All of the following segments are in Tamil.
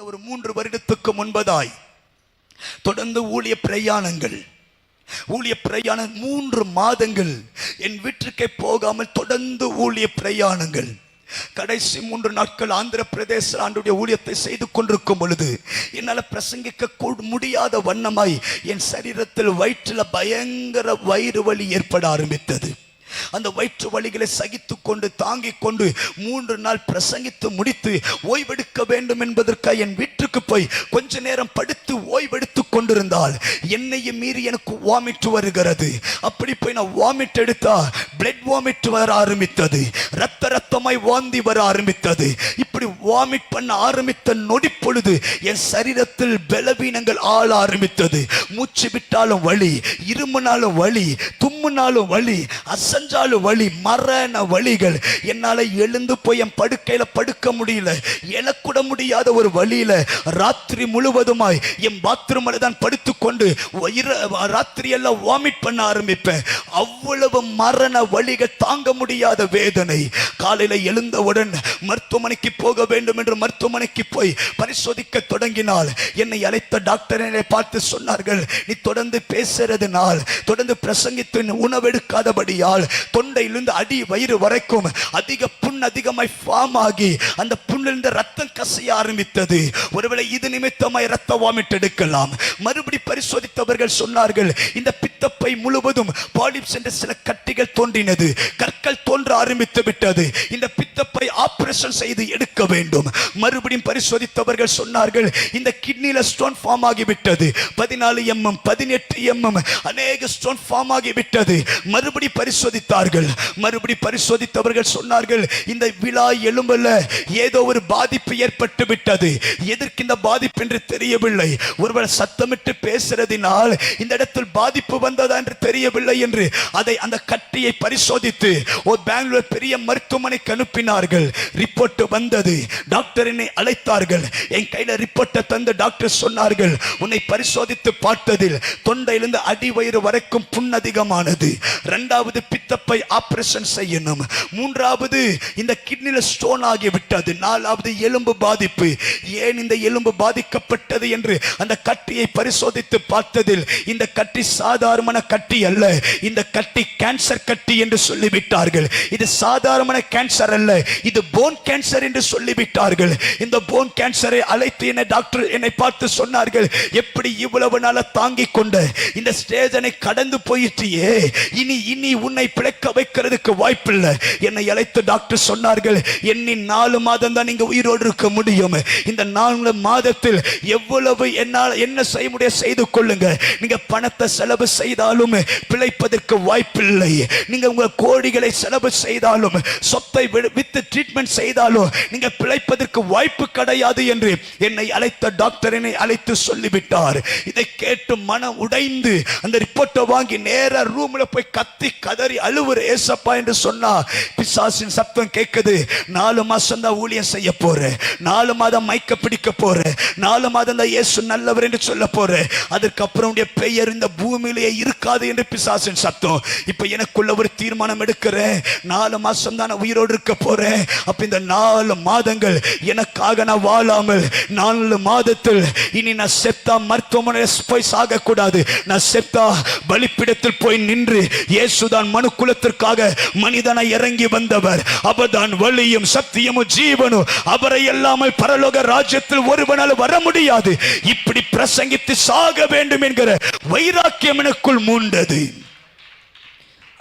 கடந்த ஒரு 3 வருடத்துக்கு முன்பதாய் தொடர்ந்து ஊழிய பிரயாணம் 3 மாதங்கள் என் வீட்டுக்கே போகாமல் தொடர்ந்து ஊழிய பிரயாணங்கள். கடைசி 3 நாட்கள் ஆந்திர பிரதேச ஆண்டுடைய ஊழியத்தை செய்து கொண்டிருக்கும் பொழுது என்னால் பிரசங்கிக்க முடியாத வண்ணமாய் என் சரீரத்தில் வயிற்றில் பயங்கர வயிறு வலி ஏற்பட ஆரம்பித்தது. அந்த வயிற்று வலிகளை சகித்து கொண்டு தாங்கிக் கொண்டு 3 நாள் பிரசங்கித்து முடித்து ஓய்வெடுக்க வேண்டும் என்பதற்காக என் வீட்டுக்கு போய் கொஞ்ச நேரம் படுத்து ஓய்வெடுத்து கொண்டிருந்தால் என்னையும் மீறி எனக்கு வாமிட் வருகிறது. அப்படி போய் நான் வாமிட் எடுத்தா பிளட் வாமிட் வர ஆரம்பித்தது, ரத்தமாய் வாந்தி வர ஆரம்பித்தது. இப்படி வாமிட் பண்ண ஆரம்பித்த நொடி பொழுது என் சரீரத்தில் பலவீனங்கள் ஆள ஆரம்பித்தது. மூச்சு விட்டாலும் வலி, இருமுனாலும் வலி, தும்முனாலும் வலி, அசஞ்சாலும் வலி, மரண வலிகள். என்னால எழுந்து போய் என் படுக்கையில படுக்க முடியல, எழக்கூட முடியாத ஒரு வழியில ராத்திரி முழுவதுமாய் என் பாத்ரூம்ல தான் படுத்துக்கொண்டு ராத்திரி எல்லாம் வாமிட் பண்ண ஆரம்பிப்பேன். அவ்வளவு மரண வலிகள், தாங்க முடியாத வேதனை. காலையில எழுந்தவுடன் மருத்துவமனைக்கு போக வேண்டும் என்று மருத்துவமனைக்கு போய் பரிசோதிக்க தொடங்கினால் என்னை அழைத்த டாக்டர் என்னை பார்த்து சொன்னார்கள், நீ தொடர்ந்து பேசுறதுனால், தொடர்ந்து பிரசங்கித்து உணவெடுக்காதபடியால் தொண்டையிலிருந்து அடி வயிறு வரைக்கும் அதிகமாய் ஃபார்ம் ஆகி அந்த புண்ணிலிருந்து ரத்தம் கசிய ஆரம்பித்தது. ஒருவேளை இது நிமித்தமாய் ரத்த வாமிட் எடுக்கலாம். மறுபடி பரிசோதித்தவர்கள் சொன்னார்கள், இந்த பித்தப்பை முழுவதும் பாலிப்ஸ் என்ற சில கட்டிகள் தோன்றினது, கற்கள் தோன்ற ஆரம்பித்து விட்டது, இந்த பித்தப்பை ஆபரேஷன் செய்து எடுக்க வேண்டும். மறுபடியும் பரிசோதித்தவர்கள் சொன்னார்கள், இந்த கிட்னில ஸ்டோன் ஃபார்ம் ஆகிவிட்டது, 14 mm 18 mm அநேக ஸ்டோன் ஃபார்ம் ஆகிவிட்டது. மறுபடி பரிசோதித்தார்கள். மறுபடி பரிசோதித்தவர்கள் சொன்னார்கள், இந்த விழா எலும்புல ஏதோ ஒரு பாதிப்பு ஏற்பட்டு விட்டது. எதற்கு இந்த பாதிப்பு என்று தெரியவில்லை. ஒருவேளை சத்தமிட்டு பேசுறதினால் இந்த இடத்தில் பாதிப்பு வந்ததா என்று தெரியவில்லை என்று அதை அந்த கட்டியை பரிசோதித்து ஒரு பெங்களூர் பெரிய மருத்துவமனைக்கு அனுப்பினார்கள். ரிப்போர்ட் வந்தது. டாக்டர் என்னை அழைத்தார்கள். என் கையில ரிப்போர்ட்டை தந்து டாக்டர் சொன்னார்கள், உன்னை பரிசோதித்து பார்த்ததில் தொண்டையிலிருந்து அடிவயிறு வரைக்கும் புண் அதிகமானது. 2வது பித்தப்பை ஆபரேஷன் செய்யணும். 3வது இந்த கிட்னில ஸ்டோன் ஆகிவிட்டது. 4வது எலும்பு பாதிப்பு. ஏன் இந்த எலும்பு பாதிக்கப்பட்டது என்று அந்த கட்டியை பரிசோதித்து பார்த்ததில் இந்த கட்டி சாதாரண கட்டி அல்ல, இந்த கட்டி கேன்சர் கட்டி என்று சொல்லிவிட்டார்கள். இது சாதாரண கேன்சர் அல்ல, இது போன் கேன்சர் என்று சொல்லிவிட்டார்கள். இந்த போன் கேன்சரை அழைத்து என்னை டாக்டர் என்னை பார்த்து சொன்னார்கள், எப்படி இவ்வளவு நாள தாங்கிக் கொண்ட இந்த ஸ்டேஜனை கடந்து போயிட்டியே, இனி உன்னை பிழைக்க வைக்கிறதுக்கு வாய்ப்பில்லை. என்னை அழைத்து டாக்டர் சொன்னார்கள், எண்ணி 4 மாதம் தான் நீங்க உயிரோடு இருக்க முடியும். இந்த 4 மாதத்தில் எவ்வளவு என்னால் என்ன செய்ய முடிய செய்து கொள்ளுங்க. நீங்க பணத்தை செலவு செய்தாலும் பிழைப்பதற்கு வாய்ப்பில்லை. நீங்க உங்க கோடிகளை செலவு செய்தாலும், சொத்தை வித்து ட்ரீட்மெண்ட் செய்தாலும் நீங்க பிழைப்பதற்கு வாய்ப்பு கிடையாது என்று என்னை அழைத்த டாக்டர் என்னை அழைத்து சொல்லிவிட்டார். இதை கேட்டு மனம் உடைந்து அந்த ரிப்போர்ட்டை வாங்கி நேரா ரூம்ல போய் கத்தி கதறி அழுவுற, ஏசப்பா என்று சொன்னா பிசாசின் சத்தம் கேட்குது. 4 மாசம் தான் ஊழியம் செய்ய போறேன், 4 மாதம் மைக்க பிடிக்க போறேன், 4 மாதம் தான் இயேசு நல்லவர் என்று சொல்ல போறேன், அதற்கப்புறம் பெயர் இந்த பூமியிலேயே இருக்காது என்று பிசாசின் சத்தம். இப்ப எனக்குள்ள ஒரு தீர்மானம் எடுக்கிறேன், 4 மாசம் தான் நான் உயிரோடு இருக்க போறேன். அப்ப இந்த 4 மாதங்கள் எனக்காக நான் வாழாமல் 4 மாதத்தில் இனி நான் செத்தா மருத்துவமனையில் போய் சாக கூடாது. நான் செத்தா பலிப்பிடத்தில் போய் நின்று இயேசுதான் மனுக்குலத்திற்காக மனிதனை இறங்கி வந்தவர், அவர்தான் வழியும் சத்தியமும் ஜீவனும், அவரை இல்லாமல் பரலோக ராஜ்யத்தில் ஒருவனால் வர முடியாது. இப்படி பிரசங்கித்து சாக வேண்டும் என்கிற வைராக்கியம் எனக்குள் மூண்டது.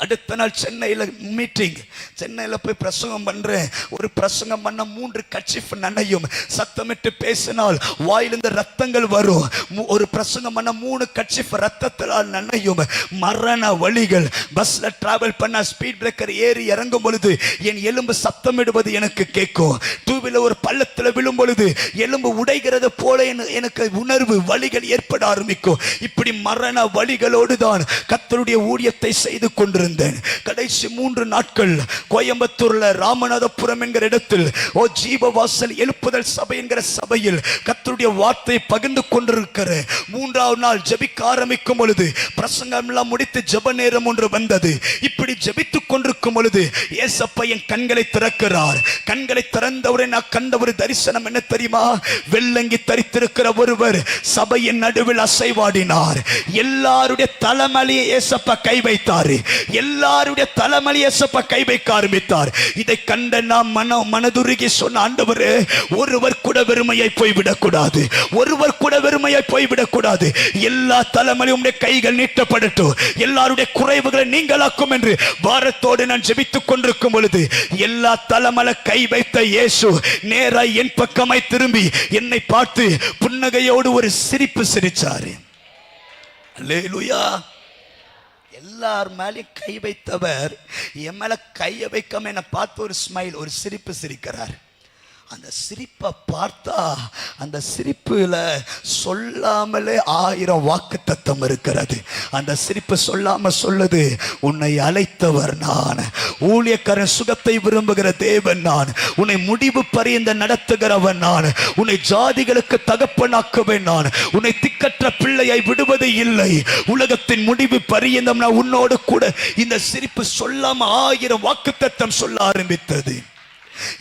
அடுத்த நாள் சென்னையில் மீட்டிங். சென்னையில் போய் பிரசங்கம் பண்றேன். ஒரு பிரசங்கம் பண்ண 3 கர்ச்சீஃப் நனையும். சத்தமிட்டு பேசினால் வாயிலிருந்து ரத்தங்கள் வரும். ஒரு பிரசங்கம் பண்ண 3 கர்ச்சீஃப் ரத்தத்தால் நனையும். மரண வலிகள். பஸ்ல டிராவல் பண்ண ஸ்பீட் பிரேக்கர் ஏறி இறங்கும் பொழுது என் எலும்பு சத்தமிடுவது எனக்கு கேட்கும். 2 வீலர் ஒரு பள்ளத்தில் விழும் பொழுது எலும்பு உடைகிறது போல எனக்கு உணர்வு வலிகள் ஏற்பட ஆரம்பிக்கும். இப்படி மரண வலிகளோடு தான் கர்த்தருடைய ஊழியத்தை செய்து கொண்டிருந்தேன். இருந்தேன். கடைசி 3 நாட்கள் கோயம்புத்தூர்ல ராமநாதபுரம் என்கிற இடத்தில் ஜீவவாசல் எழுப்புதல் சபை என்கிற சபையில் கர்த்தருடைய வார்த்தையை பகிர்ந்து கொண்டிருக்கிற 3வது நாள் ஜெபிக்க ஆரம்பிக்கும் பொழுது பிரசங்கம் எல்லாம் முடித்து ஜெப நேரம் ஒன்று வந்தது. இப்படி ஜெபித்துக் கொண்டிருக்கும் பொழுது ஏசப்பா என் கண்களை திறக்கிறார். கண்களை திறந்தவுடன் நான் கண்ட ஒரு தரிசனம் என்ன தெரியுமா? வெள்ளங்கி தரித்திருக்கிற ஒருவர் சபையின் நடுவில் அசைவாடினார். எல்லாருடைய தலைமலையை ஏசப்பா கை வைத்தார். எல்லாருடைய தலைமலையை ஏசப்பா கை வைக்க ஆரம்பித்தார். இதை கண்ட நாம் மனதுருகி சொன்ன, ஆண்டவரே, ஒருவர் கூட வெறுமையை போய்விடக்கூடாது, ஒருவர் கூட வெறுமையை போய்விடக்கூடாது. எல்லா தலைமலையும் கைகள் நீட்டப்படட்டும், எல்லாருடைய குறைவுகளை நீங்களாக்கும் என்று பாரத்தோடு நான் ஜெபித்துக் கொண்டிருக்கும் பொழுது எல்லா தலைமலை கை வைத்த இயேசு நேராய் என் பக்கமாய் திரும்பி என்னை பார்த்து புன்னகையோடு ஒரு சிரிப்பு சிரிச்சாரு. அல்லேலூயா. எல்லார் மேலேயும் கை வைத்தவர் என் மேல கையை வைக்காம என்னை பார்த்து ஒரு ஸ்மைல், ஒரு சிரிப்பு சிரிக்கிறார். அந்த சிரிப்பை பார்த்தா அந்த சிரிப்புல சொல்லாமலே 1000 வாக்குத்தத்தம் இருக்கிறது. அந்த சிரிப்பு சொல்லாம சொல்லுது, உன்னை அழைத்தவர் நான், ஊழியக்காரன் சுகத்தை விரும்புகிற தேவன் நான், உன்னை முடிவு பரியந்த நடத்துகிறவன் நான், உன்னை ஜாதிகளுக்கு தகப்பனாக்குவேன் நான், உன்னை திக்கற்ற பிள்ளையை விடுவது இல்லை, உலகத்தின் முடிவு பரியந்தம் நான் உன்னோடு கூட. இந்த சிரிப்பு சொல்லாம 1000 வாக்குத்தத்தம் சொல்ல ஆரம்பித்தது.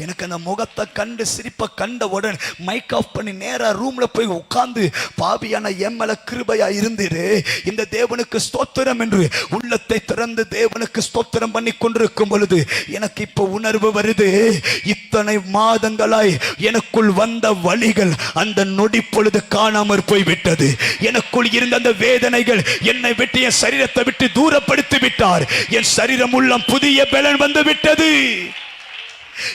எனக்கு அந்த முகத்தை கண்டு சிரிப்பை கண்ட உடன் மைக் ஆஃப் பண்ணி நேரா ரூம்ல போய் உட்கார்ந்து, பாவியான என் மேல கிருபையா இருந்திரு, இந்த தேவனுக்கு ஸ்தோத்திரம் என்று உள்ளத்தை திறந்து தேவனுக்கு ஸ்தோத்திரம் பண்ணி கொண்டிருக்கும் பொழுது எனக்கு இப்ப உணர்வு வருது. இத்தனை மாதங்களாய் எனக்குள் வந்த வலிகள் அந்த நொடி பொழுது காணாமற் போய்விட்டது. எனக்குள் இருந்த அந்த வேதனைகள் என்னை விட்டு என் சரீரத்தை விட்டு தூரப்படுத்தி விட்டார். என் சரீரம் உள்ளம் புதிய பலன் வந்து விட்டது.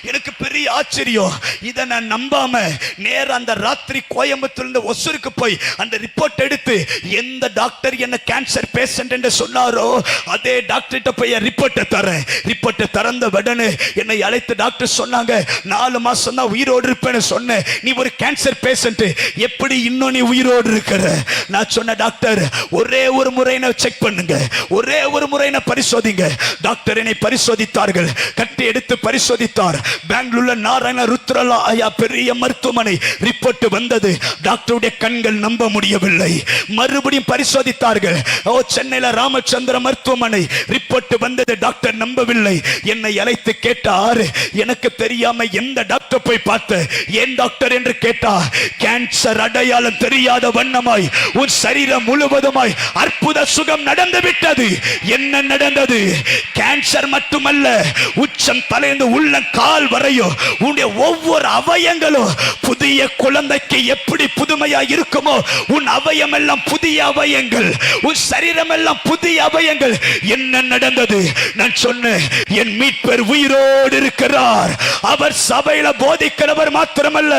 எனக்கு பெரிய ஆச்சரியம். இதை நான் நம்பாம நேரா அந்த ராத்திரி கோயம்புத்தூர்ல ஒசூருக்கு போய் அந்த ரிப்போர்ட் எடுத்து, எந்த டாக்டர் என்ன கேன்சர் பேஷண்ட் என்று சொன்னாரோ அதே டாக்டர்கிட்ட போய் ரிப்போர்ட்டை தரேன். ரிப்போர்ட்டை திறந்த உடனே என்னை அழைத்து டாக்டர் சொன்னாங்க, 4 மாசம் தான் உயிரோடு இருப்பேன்னு சொன்னேன், நீ ஒரு கேன்சர் பேஷண்ட், எப்படி இன்னும் நீ உயிரோடு இருக்கிற? நான் சொன்ன, டாக்டர் ஒரே ஒரு முறை செக் பண்ணுங்க, ஒரே ஒரு முறை பரிசோதிங்க. டாக்டர் என்னை பரிசோதித்தார்கள், கட்டி எடுத்து பரிசோதித்தார். பெங்களூர்ல நாராயண ருத்ரலா ஐயா பெரிய மருத்துவமனை ரிப்போர்ட் வந்தது. டாக்டருடைய கண்கள் நம்ப முடியவில்லை. மறுபடியும் பரிசோதித்தார்கள். சென்னையில ராமச்சந்திர மருத்துவமனை ரிப்போர்ட் வந்தது. டாக்டர் நம்பவில்லை. என்னை அழைத்து கேட்டார், எனக்கு தெரியாம எந்த டாக்டர் போய் பார்த்த, ஏன் டாக்டர் என்று கேட்டார். கேன்சர் அடையாளம் தெரியாத வண்ணமாய் உன் சரீரம் முழுவதுமாய் அற்புத சுகம் நடந்து விட்டது. என்ன நடந்தது? கேன்சர் மட்டுமல்ல, உச்சம் தலைந்து உள்ள கால் வரையும் உன்னுடைய ஒவ்வொரு அவயங்களும் புதிய குழந்தைக்கு எப்படி புதுமையா இருக்குமோ, உன் அவயம் எல்லாம் புதிய அவயங்கள், உன் சரீரம் எல்லாம் புதிய அவயங்கள். என்ன நடந்தது? நான் சொன்னேன், என் மீட்பர் உயிரோடு இருக்கிறார். அவர் சபையில போதிக்கிறவர் மாத்திரமல்ல,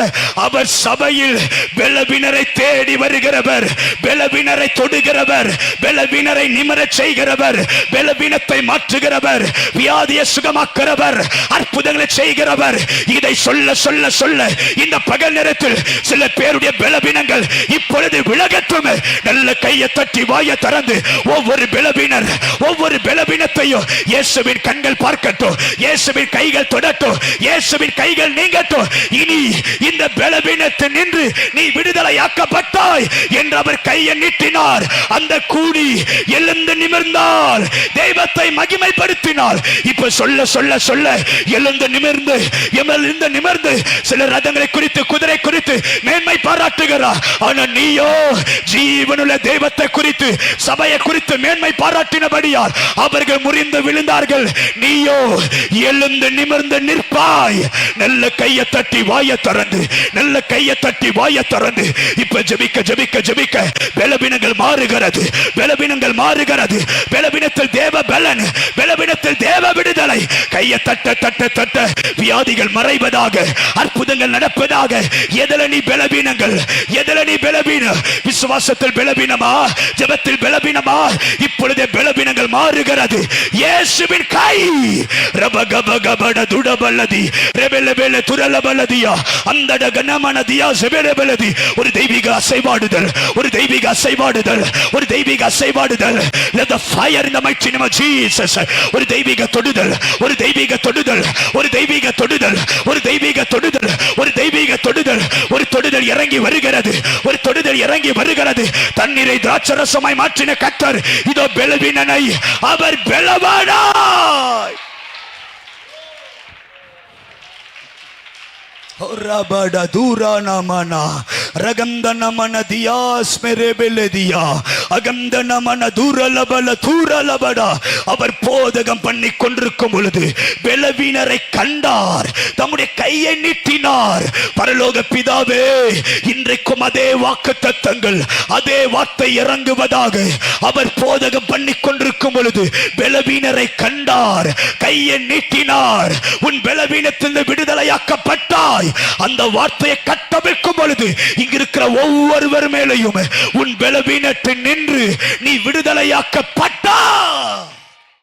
அவர் சபையில் பலவீனரை தேடி வருகிறவர், பலவீனரை தொடுகிறவர், பலவீனரை நிமிரச் செய்கிறவர், பலவீனத்தை மாற்றுகிறவர், வியாதியை சுகமாக்குகிறவர், அற்புதங்களை செய்கிறவர். இதை சொல்ல சொல்ல சொல்ல இந்த பகல் நேரத்தில் சில பேருடைய பலவீனங்கள் இப்பொழுது விலகட்டும். நல்ல கையை தட்டி வாயை திறந்து ஒவ்வொரு பலவீனர் ஒவ்வொரு பலவீனத்தையும் இயேசுவின் கண்கள் பார்க்கட்டும், இயேசுவின் கைகள் தொடட்டும், இயேசுவின் கைகள் நீங்கட்டும். இனி இந்த பலவீனத்தை நின்று நீ விடுதலையாக்கப்பட்டாய் என்று அவர் கையை நீட்டினார். அந்த கூடி எழுந்து நிமிர்ந்தால் தெய்வத்தை மகிமைப்படுத்தினார். இப்ப சொல்ல சொல்ல சொல்ல எழுந்து நிமிர்ந்து சில ரதங்களை குறித்து குதிரை குறித்து மேன்மை பாராட்டுகிறார். ஆனால் நீயோ ஜீவனுள்ள தெய்வத்தை குறித்து சபையை குறித்து மேன்மை பாராட்டினபடியால் அவர்கள் முறிந்து விழுந்தார்கள். நீயோ எழுந்து நிமிர்ந்து நிற்பாய். நல்ல கையை தட்டி வாயை திறந்து, நல்ல கையை தட்டி வாயை திறந்து இப்ப ஜெபிக்க ஜெபிக்க ஜெபிக்க பலவீனங்கள் மாறுகிறது, பலவீனங்கள் மாறுகிறது. பலவீனத்தில் தேவ பலன், பலவீனத்தில் தேவ விடுதலை. கையை தட்ட தட்ட தட்ட வியாதிகள் மறைவதாக, அற்புதங்கள் நடப்பதாக. எதில நீ பலவீனங்கள், எதில நீ பலவீனம்? விசுவாசத்தில் பலவீனமா, ஜெபத்தில் பலவீனமா? இப்பொழுதே பலவீனங்கள் மாறுகிறது. இயேசுவின் கை ரபகபகபட துடபலதி ரெபெலபெல துரலபலதியா அந்தட கனமனதியா செபெலபலதி. ஒரு தெய்வீக அசைவாடுதல், ஒரு தெய்வீக அசைவாடுதல், ஒரு தெய்வீக அசைவாடுதல். Let the fire in the mighty name of Jesus. ஒரு தெய்வீக தொடுதல், ஒரு தெய்வீக தொடுதல், ஒரு தெய்வீக தொடுதல், ஒரு தெய்வீக தொடுதல், ஒரு தெய்வீக தொடுதல். ஒரு தொடுதல் இறங்கி வருகிறது, ஒரு தொடுதல் இறங்கி வருகிறது. தண்ணீரை திராட்சரசமாய் மாற்றின கர்த்தர் இதோ பலவீனனை அவர் பலவானாய். ரபட தூரானமனா ரகந்தனமன தியாஸ் மெரெபெலதியா அகந்தனமன தூரலபல தூரலபடா. அவர் போதகம் பண்ணி கொண்டிருக்கும் பொழுது பலவீனரை கண்டார், தம்முடைய கையை நீட்டினார். பரலோக பிதாவே, இன்றைக்கும் அதே வாக்குத்தத்தங்கள், அதே வார்த்தை இறங்குவதாக. அவர் போதகம் பண்ணி கொண்டிருக்கும் பொழுது பலவீனரை கண்டார், கையை நீட்டினார். உன் பலவீனத்தில் விடுதலையாக்கப்பட்டாய். அந்த வார்த்தையை கட்டமைக்கும் பொழுது இங்கிருக்கிற ஒவ்வொருவர் மேலையும் உன் பலவீனத்தை நின்று நீ விடுதலையாக்கப்பட்டாய்.